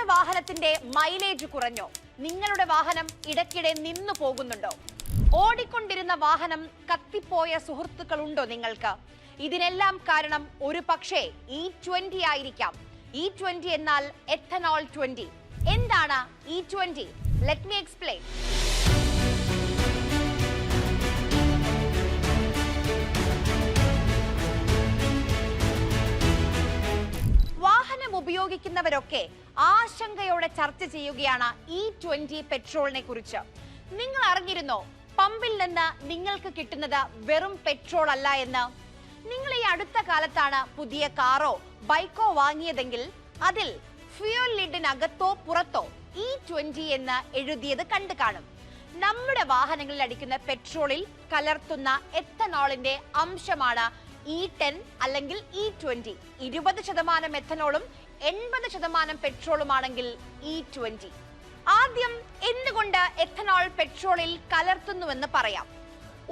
വാഹനത്തിന്റെ മൈലേജ് കുറഞ്ഞോ? നിങ്ങളുടെ വാഹനം ഇടയ്ക്കിടെ നിന്നു പോകുന്നുണ്ടോ? ഓടിക്കൊണ്ടിരുന്ന വാഹനം കത്തിപ്പോയ സുഹൃത്തുക്കളുണ്ടോ നിങ്ങൾക്ക്? ഇതിനെല്ലാം കാരണം ഒരു പക്ഷേ E20 ആയിരിക്കാം. E20 എന്നാൽ എഥനോൾ 20. എന്താണ് E20? Let me explain. വാഹനം ഉപയോഗിക്കുന്നവരൊക്കെ ആശങ്കയോടെ ചർച്ച ചെയ്യുകയാണ് E20 പെട്രോളിനെ കുറിച്ച്. നിങ്ങൾ അറിഞ്ഞിരുന്നോ പമ്പിൽ നിന്ന് നിങ്ങൾക്ക് കിട്ടുന്നത് വെറും പെട്രോൾ അല്ല എന്ന്? നിങ്ങൾ ഈ അടുത്ത കാലത്താണ് പുതിയ കാറോ ബൈക്കോ വാങ്ങിയതെങ്കിൽ അതിൽ ഫ്യൂൽ ലിഡിനകത്തോ പുറത്തോ E20 എന്ന് എഴുതിയത് കണ്ടു കാണും. നമ്മുടെ വാഹനങ്ങളിൽ അടിക്കുന്ന പെട്രോളിൽ കലർത്തുന്ന എഥനോളിന്റെ അംശമാണ് E10 അല്ലെങ്കിൽ E20. 20% എഥനോളും 80% പെട്രോളുമാണെങ്കിൽ E20. ആദ്യം എന്തുകൊണ്ട് എഥനോൾ പെട്രോളിൽ കലർത്തുന്നുവെന്ന് പറയാം.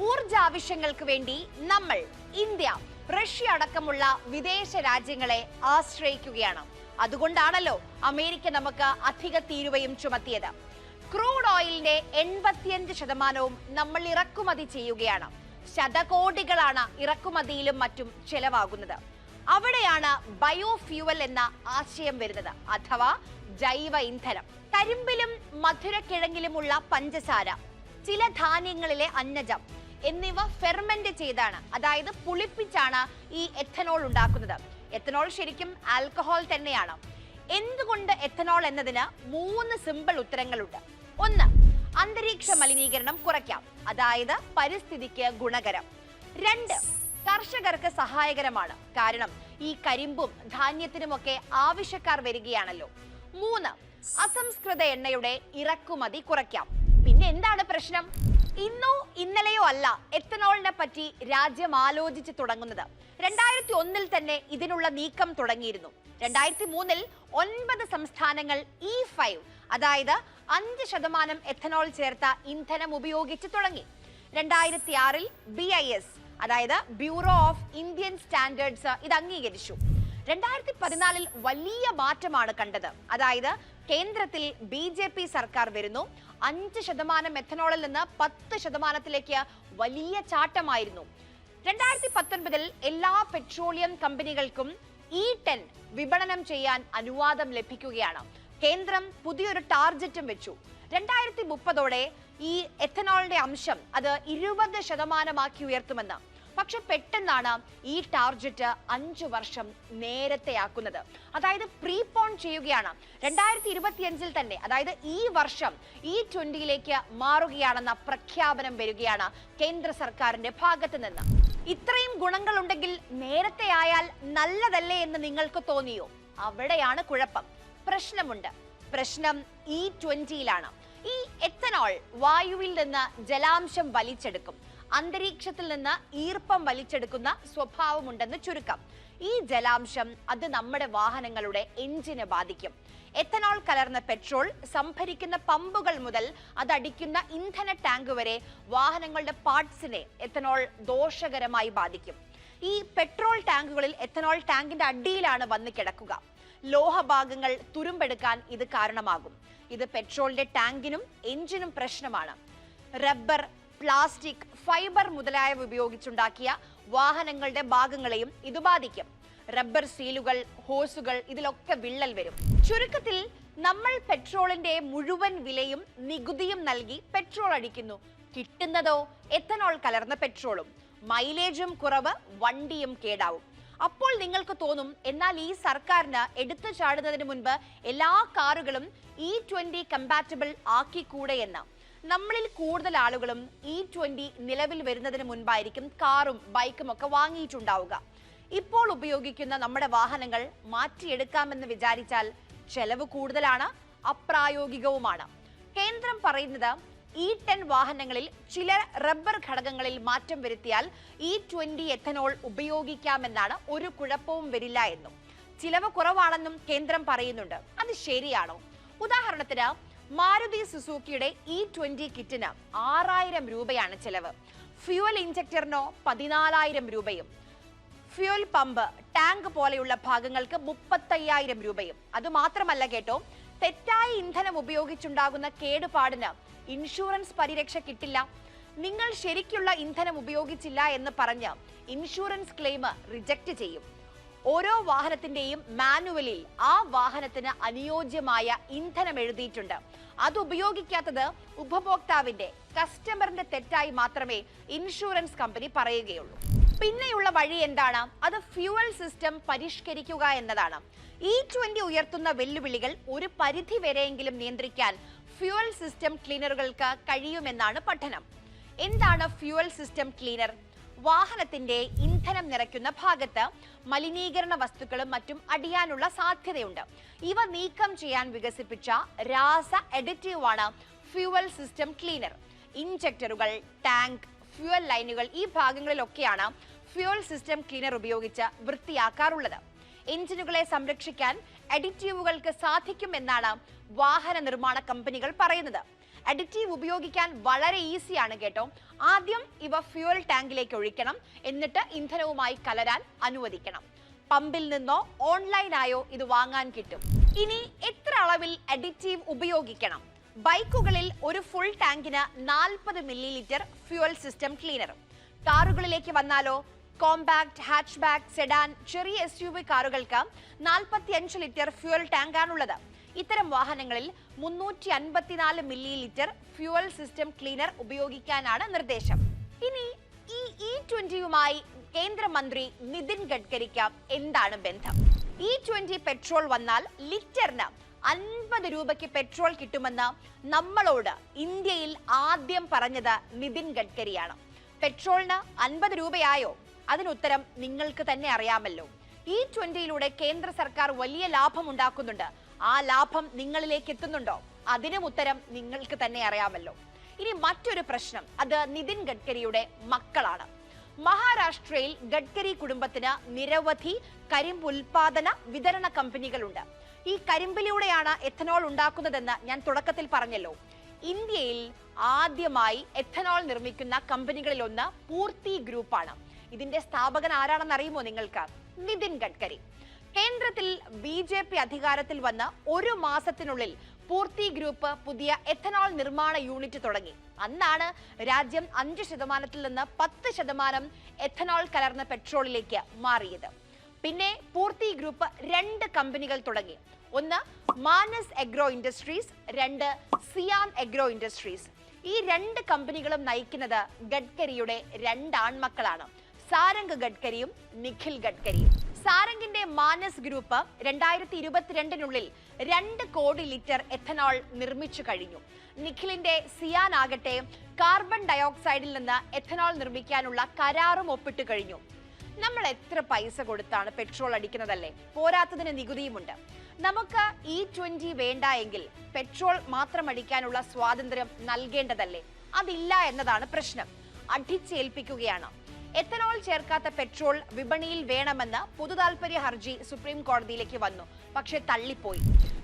ഊർജ ആവശ്യങ്ങൾക്ക് വേണ്ടി നമ്മൾ ഇന്ത്യ, റഷ്യ അടക്കമുള്ള വിദേശ രാജ്യങ്ങളെ ആശ്രയിക്കുകയാണ്. അതുകൊണ്ടാണല്ലോ അമേരിക്ക നമുക്ക് അധിക തീരുവയും ചുമത്തിയത്. ക്രൂഡ് ഓയിലിന്റെ 85% നമ്മൾ ഇറക്കുമതി ചെയ്യുകയാണ്. ശതകോടികളാണ് ഇറക്കുമതിയിലും മറ്റും ചെലവാകുന്നത്. അവിടെയാണ് ബയോഫ്യൂവൽ എന്ന ആശയം വരുന്നത്, അഥവാ ജൈവ ഇന്ധനം. കരിമ്പിലും മധുരക്കിഴങ്ങിലുമുള്ള പഞ്ചസാര, ചില ധാന്യങ്ങളിലെ അന്നജം എന്നിവ ഫെർമെന്റ് ചെയ്താണ്, അതായത് പുളിപ്പിച്ചാണ് ഈ എഥനോൾ ഉണ്ടാക്കുന്നത്. എഥനോൾ ശരിക്കും ആൽക്കഹോൾ തന്നെയാണ്. എന്തുകൊണ്ട് എഥനോൾ എന്നതിന് 3 സിമ്പിൾ ഉത്തരങ്ങളുണ്ട്. 1, അന്തരീക്ഷ മലിനീകരണം കുറയ്ക്കാം, അതായത് പരിസ്ഥിതിക്ക് ഗുണകരം. 2, കർഷകർക്ക് സഹായകരമാണ്, കാരണം ഈ കരിമ്പും ധാന്യത്തിനുമൊക്കെ ആവശ്യക്കാർ വരികയാണല്ലോ. 3, അസംസ്കൃത എണ്ണയുടെ ഇറക്കുമതി കുറയ്ക്കാം. പിന്നെ എന്താണ് പ്രശ്നം? ഇന്നോ ഇന്നലെയോ അല്ല എഥനോളിനെ പറ്റി രാജ്യം ആലോചിച്ച് തുടങ്ങുന്നത്. 2001 തന്നെ ഇതിനുള്ള നീക്കം തുടങ്ങിയിരുന്നു. 2003 9 സംസ്ഥാനങ്ങൾ E5, അതായത് 5% എഥനോൾ ചേർത്ത ഇന്ധനം ഉപയോഗിച്ച് തുടങ്ങി. 2006 BIS, അതായത് ബ്യൂറോ ഓഫ് ഇന്ത്യൻ സ്റ്റാൻഡേർഡ്സ്, ഇത് അംഗീകരിച്ചു. 2014 വലിയ മാറ്റമാണ് കണ്ടത്. അതായത് കേന്ദ്രത്തിൽ BJP സർക്കാർ വരുന്നു. 5% എഥനോളിൽ നിന്ന് 10%ത്തിലേക്ക് വലിയ ചാട്ടമായിരുന്നു. 2019 എല്ലാ പെട്രോളിയം കമ്പനികൾക്കും E10 വിപണനം ചെയ്യാൻ അനുവാദം ലഭിക്കുകയാണ്. കേന്ദ്രം പുതിയൊരു ടാർജറ്റും വെച്ചു. 2030 ഈ എഥനോളിന്റെ അംശം അത് 20% ഉയർത്തുമെന്ന്. പക്ഷെ പെട്ടെന്നാണ് ഈ ടാർജറ്റ് 5 വർഷം നേരത്തെയാക്കുന്നത്. അതായത് പ്രീപോൺ ചെയ്യുകയാണ്. 2025 തന്നെ, അതായത് ഈ വർഷം E20യിലേക്ക് മാറുകയാണെന്ന പ്രഖ്യാപനം വരികയാണ് കേന്ദ്ര സർക്കാരിന്റെ ഭാഗത്ത് നിന്ന്. ഇത്രയും ഗുണങ്ങൾ ഉണ്ടെങ്കിൽ നേരത്തെ ആയാൽ നല്ലതല്ലേ എന്ന് നിങ്ങൾക്ക് തോന്നിയോ? അവിടെയാണ് കുഴപ്പം. പ്രശ്നമുണ്ട്. പ്രശ്നം E20യിലാണ്. ഈ എഥനോൾ വായുവിൽ നിന്ന് ജലാംശം വലിച്ചെടുക്കും. അന്തരീക്ഷത്തിൽ നിന്ന് ഈർപ്പം വലിച്ചെടുക്കുന്ന സ്വഭാവമുണ്ടെന്ന് ചുരുക്കം. ഈ ജലാംശം അത് നമ്മുടെ വാഹനങ്ങളുടെ എഞ്ചിനെ ബാധിക്കും. എഥനോൾ കലർന്ന പെട്രോൾ സംഭരിക്കുന്ന പമ്പുകൾ മുതൽ അതടിക്കുന്ന ഇന്ധന ടാങ്ക് വരെ വാഹനങ്ങളുടെ പാർട്സിനെ എഥനോൾ ദോഷകരമായി ബാധിക്കും. ഈ പെട്രോൾ ടാങ്കുകളിൽ എഥനോൾ ടാങ്കിന്റെ അടിയിലാണ് വന്ന് കിടക്കുക. ലോഹഭാഗങ്ങൾ തുരുമ്പെടുക്കാൻ ഇത് കാരണമാകും. ഇത് പെട്രോളിന്റെ ടാങ്കിനും എഞ്ചിനും പ്രശ്നമാണ്. റബ്ബർ, പ്ലാസ്റ്റിക്, ഫൈബർ മുതലായവ ഉപയോഗിച്ചുണ്ടാക്കിയ വാഹനങ്ങളുടെ ഭാഗങ്ങളെയും ഇത് ബാധിക്കും. റബ്ബർ സീലുകൾ, ഹോസുകൾ, ഇതിലൊക്കെ വിള്ളൽ വരും. ചുരുക്കത്തിൽ നമ്മൾ പെട്രോളിന്റെ മുഴുവൻ വിലയും നികുതിയും നൽകി പെട്രോൾ അടിക്കുന്നു. കിട്ടുന്നതോ എഥനോൾ കലർന്ന പെട്രോളും. മൈലേജും കുറവ്, വണ്ടിയും കേടാവും. അപ്പോൾ നിങ്ങൾക്ക് തോന്നും, എന്നാൽ ഈ സർക്കാരിന് എടുത്തു ചാടുന്നതിന് മുൻപ് എല്ലാ കാറുകളും E20 കമ്പാറ്റബിൾ ആക്കിക്കൂടെ എന്ന്. നമ്മളിൽ കൂടുതൽ ആളുകളും E20 നിലവിൽ വരുന്നതിന് മുൻപായിരിക്കും കാറും ബൈക്കും ഒക്കെ വാങ്ങിയിട്ടുണ്ടാവുക. ഇപ്പോൾ ഉപയോഗിക്കുന്ന നമ്മുടെ വാഹനങ്ങൾ മാറ്റിയെടുക്കാമെന്ന് വിചാരിച്ചാൽ ചെലവ് കൂടുതലാണ്, അപ്രായോഗികവുമാണ്. കേന്ദ്രം പറയുന്നത് E10 വാഹനങ്ങളിൽ ചില റബ്ബർ ഘടകങ്ങളിൽ മാറ്റം വരുത്തിയാൽ E20 എഥനോൾ ഉപയോഗിക്കാമെന്നാണ്. ഒരു കുഴപ്പവും വരില്ല എന്നും. ചിലവ് കുറവാണെന്നും കേന്ദ്രം പറയുന്നുണ്ട്. അത് ശരിയാണോ? ഉദാഹരണത്തിന് മാരുതി സുസുക്കിയുടെ E20 കിറ്റിന് 6000 രൂപയാണ് ചെലവ്. ഫ്യൂവൽ ഇഞ്ചക്ടറിനോ 14,000 രൂപയും. ഫ്യൂൽ പമ്പ്, ടാങ്ക് പോലെയുള്ള ഭാഗങ്ങൾക്ക് 35,000 രൂപയും. അതുമാത്രമല്ല കേട്ടോ, തെറ്റായ ഇന്ധനം ഉപയോഗിച്ചുണ്ടാകുന്ന കേടുപാടിന് ഇൻഷുറൻസ് പരിരക്ഷ കിട്ടില്ല. നിങ്ങൾ ശരിക്കുള്ള ഇന്ധനം ഉപയോഗിച്ചില്ല എന്ന് പറഞ്ഞ് ഇൻഷുറൻസ് ക്ലെയിം റിജക്റ്റ് ചെയ്യും. ഓരോ വാഹനത്തിന്റെയും മാനുവലിൽ ആ വാഹനത്തിന് അനുയോജ്യമായ ഇന്ധനം എഴുതിയിട്ടുണ്ട്. അത് ഉപയോഗിക്കാത്തത് ഉപഭോക്താവിന്റെ, കസ്റ്റമറിന്റെ തെറ്റായി മാത്രമേ ഇൻഷുറൻസ് കമ്പനി പറയുകയുള്ളൂ. പിന്നെയുള്ള വഴി എന്താണ്? അത് ഫ്യൂവൽ സിസ്റ്റം പരിഷ്കരിക്കുക എന്നതാണ്. E20 ഉയർത്തുന്ന വെല്ലുവിളികൾ ഒരു പരിധി വരെയെങ്കിലും നിയന്ത്രിക്കാൻ ഫ്യൂവൽ സിസ്റ്റം ക്ലീനറുകൾക്ക് കഴിയുമെന്നാണ് പഠനം. എന്താണ് ഫ്യൂവൽ സിസ്റ്റം ക്ലീനർ? വാഹനത്തിന്റെ ഇന്ധനം നിറയ്ക്കുന്ന ഭാഗത്ത് മലിനീകരണ വസ്തുക്കളും മറ്റും അടിയാനുള്ള സാധ്യതയുണ്ട്. ഇവ നീക്കം ചെയ്യാൻ വികസിപ്പിച്ച രാസ അഡിറ്റീവാണ് ഫ്യൂവൽ സിസ്റ്റം ക്ലീനർ. ഇൻജക്ടറുകൾ, ടാങ്ക്, ഫ്യൂവൽ ലൈനുകൾ ഈ ഭാഗങ്ങളിലൊക്കെയാണ് ഫ്യൂവൽ സിസ്റ്റം ക്ലീനർ ഉപയോഗിച്ച് വൃത്തിയാക്കാറുള്ളത്. എഞ്ചിനുകളെ സംരക്ഷിക്കാൻ അഡിറ്റീവുകൾക്ക് സാധിക്കുമെന്നാണ് വാഹന നിർമ്മാണ കമ്പനികൾ പറയുന്നത്. അഡിറ്റീവ് ഉപയോഗിക്കാൻ വളരെ ഈസിയാണ് കേട്ടോ. ആദ്യം ഇവ ഫ്യൂവൽ ടാങ്കിലേക്ക് ഒഴിക്കണം, എന്നിട്ട് ഇന്ധനവുമായി കലരാൻ അനുവദിക്കണം. പമ്പിൽ നിന്നോ ഓൺലൈനായോ ഇത് വാങ്ങാൻ കിട്ടും. ഇനി എത്ര അളവിൽ അഡിറ്റീവ് ഉപയോഗിക്കണം? ബൈക്കുകളിൽ ഒരു ഫുൾ ടാങ്കിന് 40 മില്ലി ഫ്യൂവൽ സിസ്റ്റം ക്ലീനർ. കാറുകളിലേക്ക് വന്നാലോ? കോമ്പാക്ട്, ഹാച്ച്ബാക്ക്, സെഡാൻ, ചെറിയ SUV കാറുകൾക്ക് 45 ലിറ്റർ ഫ്യൂവൽ ടാങ്കാണുള്ളത്. ഇത്തരം വാഹനങ്ങളിൽ 354 മില്ലി ഫ്യൂവൽ സിസ്റ്റം ക്ലീനർ ഉപയോഗിക്കാനാണ് നിർദ്ദേശം. ഇനി ഈ E20യുമായി കേന്ദ്രമന്ത്രി നിതിൻ ഗഡ്കരിക്ക് എന്താണ് ബന്ധം? E20 പെട്രോൾ വന്നാൽ ലിറ്ററിന് 50 രൂപയ്ക്ക് പെട്രോൾ കിട്ടുമെന്ന് നമ്മളോട് ഇന്ത്യയിൽ ആദ്യം പറഞ്ഞത് നിതിൻ ഗഡ്കരിയാണ്. പെട്രോളിന് 50 രൂപയായോ? അതിനുത്തരം നിങ്ങൾക്ക് തന്നെ അറിയാമല്ലോ. E20യിലൂടെ കേന്ദ്ര സർക്കാർ വലിയ ലാഭം ഉണ്ടാക്കുന്നുണ്ട്. ആ ലാഭം നിങ്ങളിലേക്ക് എത്തുന്നുണ്ടോ? അതിനും ഉത്തരം നിങ്ങൾക്ക് തന്നെ അറിയാമല്ലോ. ഇനി മറ്റൊരു പ്രശ്നം, അത് നിതിൻ ഗഡ്കരിയുടെ മക്കളാണ്. മഹാരാഷ്ട്രയിൽ ഗഡ്കരി കുടുംബത്തിന് നിരവധി കരിമ്പ് ഉൽപാദന വിതരണ കമ്പനികളുണ്ട്. ഈ കരിമ്പിലൂടെയാണ് എഥനോൾ ഉണ്ടാക്കുന്നതെന്ന് ഞാൻ തുടക്കത്തിൽ പറഞ്ഞല്ലോ. ഇന്ത്യയിൽ ആദ്യമായി എഥനോൾ നിർമ്മിക്കുന്ന കമ്പനികളിലൊന്ന് പൂർത്തി ഗ്രൂപ്പാണ്. ഇതിന്റെ സ്ഥാപകൻ ആരാണെന്ന് അറിയുമോ നിങ്ങൾക്ക്? നിതിൻ ഗഡ്കരി. കേന്ദ്രത്തിൽ BJP അധികാരത്തിൽ വന്ന് 1 മാസത്തിനുള്ളിൽ പൂർത്തി ഗ്രൂപ്പ് പുതിയ എഥനോൾ നിർമ്മാണ യൂണിറ്റ് തുടങ്ങി. അന്നാണ് രാജ്യം 5% നിന്ന് 10% എഥനോൾ കലർന്ന പെട്രോളിലേക്ക് മാറിയത്. പിന്നെ പൂർത്തി ഗ്രൂപ്പ് 2 കമ്പനികൾ തുടങ്ങി. ഒന്ന് മാനസ് എഗ്രോ ഇൻഡസ്ട്രീസ്, 2 സിയാൻ എഗ്രോ ഇൻഡസ്ട്രീസ്. ഈ 2 കമ്പനികളും നയിക്കുന്നത് ഗഡ്കരിയുടെ 2 ആൺമക്കളാണ്, സാരംഗ് ഗഡ്കരിയും നിഖിൽ ഗഡ്കരിയും. സാരംഗിന്റെ മാനസ് ഗ്രൂപ്പ് 2022 2 കോടി ലിറ്റർ എഥനോൾ നിർമ്മിച്ചു കഴിഞ്ഞു. നിഖിലിന്റെ സിയാൻ ആകട്ടെ കാർബൺ ഡയോക്സൈഡിൽ നിന്ന് എഥനോൾ നിർമ്മിക്കാനുള്ള കരാറും ഒപ്പിട്ട് കഴിഞ്ഞു. നമ്മൾ എത്ര പൈസ കൊടുത്താണ് പെട്രോൾ അടിക്കുന്നതല്ലേ? പോരാത്തതിന് നികുതിയുമുണ്ട്. നമുക്ക് E20 വേണ്ട എങ്കിൽ പെട്രോൾ മാത്രം അടിക്കാനുള്ള സ്വാതന്ത്ര്യം നൽകേണ്ടതല്ലേ? അതില്ല എന്നതാണ് പ്രശ്നം. അടിച്ചേൽപ്പിക്കുകയാണ്. എഥനോൾ ചേർക്കാത്ത പെട്രോൾ വിപണിയിൽ വേണമെന്ന് പൊതുതാൽപര്യ ഹർജി സുപ്രീം കോടതിയിലേക്ക് വന്നു, പക്ഷെ തള്ളിപ്പോയി.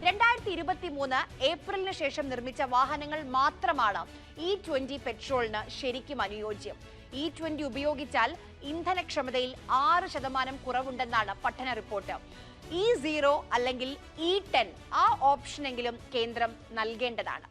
2023 ഏപ്രിലിന് ശേഷം നിർമ്മിച്ച വാഹനങ്ങൾ മാത്രമാണ് E20 പെട്രോളിന് ശരിക്കും അനുയോജ്യം. E20 ഉപയോഗിച്ചാൽ ഇന്ധനക്ഷമതയിൽ 6% കുറവുണ്ടെന്നാണ് പഠന റിപ്പോർട്ട്. E0 അല്ലെങ്കിൽ E10 ആ ഓപ്ഷനെങ്കിലും കേന്ദ്രം നൽകേണ്ടതാണ്.